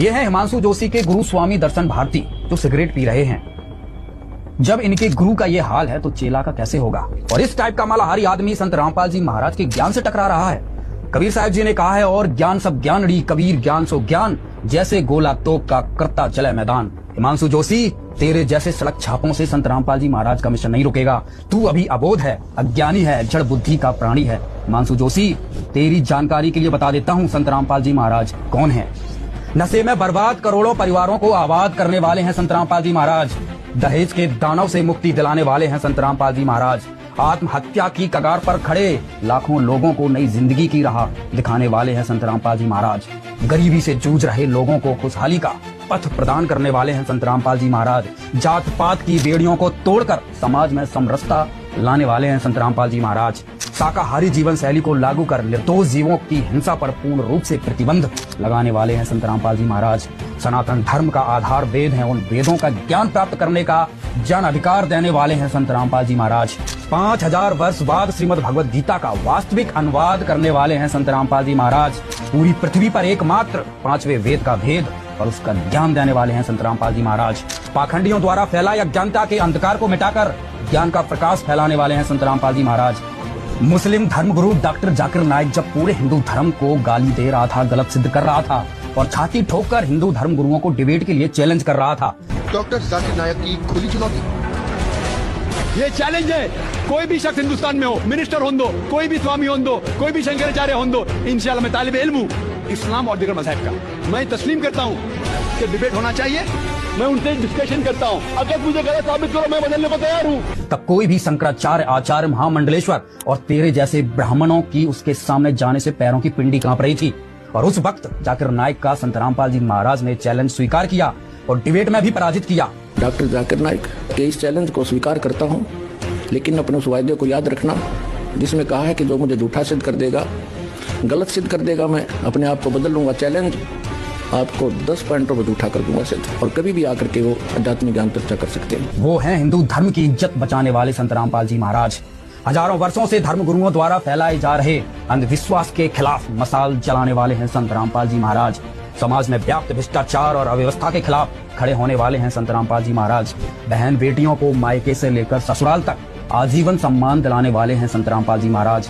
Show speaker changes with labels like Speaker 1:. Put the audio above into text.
Speaker 1: ये है हिमांशु जोशी के गुरु स्वामी दर्शन भारती, जो सिगरेट पी रहे हैं। जब इनके गुरु का ये हाल है तो चेला का कैसे होगा। और इस टाइप का मालाहारी आदमी संत रामपाल जी महाराज के ज्ञान से टकरा रहा है। कबीर साहब जी ने कहा है, और ज्ञान सब ज्ञानड़ी कबीर ज्ञान सो ज्ञान, जैसे गोला तोप का करता चले मैदान। हिमांशु जोशी, तेरे जैसे सड़क छापों से संत रामपाल जी महाराज का मिशन नहीं रुकेगा। तू अभी अबोध है, अज्ञानी है, जड़ बुद्धि का प्राणी है। हिमांशु जोशी, तेरी जानकारी के लिए बता देता हूँ संत रामपाल जी महाराज कौन है। नशे में बर्बाद करोड़ों परिवारों को आबाद करने वाले हैं संत रामपाल जी महाराज। दहेज के दानव से मुक्ति दिलाने वाले हैं संत रामपाल जी महाराज। आत्महत्या की कगार पर खड़े लाखों लोगों को नई जिंदगी की राह दिखाने वाले हैं संत रामपाल जी महाराज। गरीबी से जूझ रहे लोगों को खुशहाली का पथ प्रदान करने वाले हैं संत रामपाल जी महाराज। जात पात की बेड़ियों को तोड़कर समाज में समरसता लाने वाले हैं संत रामपाल जी महाराज। शाकाहारी जीवन शैली को लागू कर निर्दोष जीवों की हिंसा पर पूर्ण रूप से प्रतिबंध लगाने वाले हैं संत रामपाल जी महाराज। सनातन धर्म का आधार वेद है, उन वेदों का ज्ञान प्राप्त करने का जन अधिकार देने वाले हैं संत रामपाल जी महाराज। 5000 वर्ष बाद श्रीमद् भगवद गीता का वास्तविक अनुवाद करने वाले हैं संत रामपाल जी महाराज। पूरी पृथ्वी पर एकमात्र 5वें वेद का भेद और उसका ज्ञान देने वाले हैं संत रामपाल जी महाराज। पाखंडियों द्वारा फैलाए अज्ञानता के अंधकार को मिटाकर ज्ञान का प्रकाश फैलाने वाले हैं संत रामपाल जी महाराज। मुस्लिम धर्मगुरु डॉक्टर जाकिर नाइक जब पूरे हिंदू धर्म को गाली दे रहा था, गलत सिद्ध कर रहा था और छाती ठोककर हिंदू धर्म गुरुओं को डिबेट के लिए चैलेंज कर रहा था।
Speaker 2: डॉक्टर जाकिर नाइक की खुली चुनौती।
Speaker 3: ये चैलेंज है, कोई भी शख्स हिंदुस्तान में हो, मिनिस्टर हों दो, कोई भी स्वामी हों दो, कोई भी शंकराचार्य हों दो, इंशाल्लाह मैं तालिब इल्म हूँ इस्लाम और दीगर मज़हब का। मैं तस्लीम करता हूँ कि डिबेट होना चाहिए। मैं उनसे डिस्कशन करता हूँ, अगर मुझे गलत साबित करो मैं बदलने को तैयार हूँ।
Speaker 1: तब कोई भी शंकराचार्य, आचार्य, महामंडलेश्वर और तेरे जैसे ब्राह्मणों की उसके सामने जाने से पैरों की पिंडी कांप रही थी। और उस वक्त जाकिर नाइक का संत रामपाल जी महाराज ने चैलेंज स्वीकार किया और डिबेट में भी पराजित किया।
Speaker 4: डॉक्टर जाकिर नाइक के इस चैलेंज को स्वीकार करता हूँ, लेकिन अपने उस वायदे को याद रखना जिसमें कहा है कि जो मुझे झूठा सिद्ध कर देगा, गलत सिद्ध कर देगा, मैं अपने आप को बदल लूंगा। चैलेंज आपको 10 पॉइंटों पर उठा कर दूंगा सिद्ध, और कभी भी आकर के वो आध्यात्मिक ज्ञान चर्चा कर सकते हैं।
Speaker 1: वो हैं हिंदू धर्म की इज्जत बचाने वाले संत रामपाल जी महाराज। हजारों वर्षों से धर्म गुरुओं द्वारा फैलाए जा रहे अंधविश्वास के खिलाफ मसाल जलाने वाले हैं संत रामपाल जी महाराज। समाज में व्याप्त भ्रष्टाचार और अव्यवस्था के खिलाफ खड़े होने वाले हैं संत रामपाल जी महाराज। बहन बेटियों को मायके से लेकर ससुराल तक आजीवन सम्मान दिलाने वाले हैं संत रामपाल जी महाराज।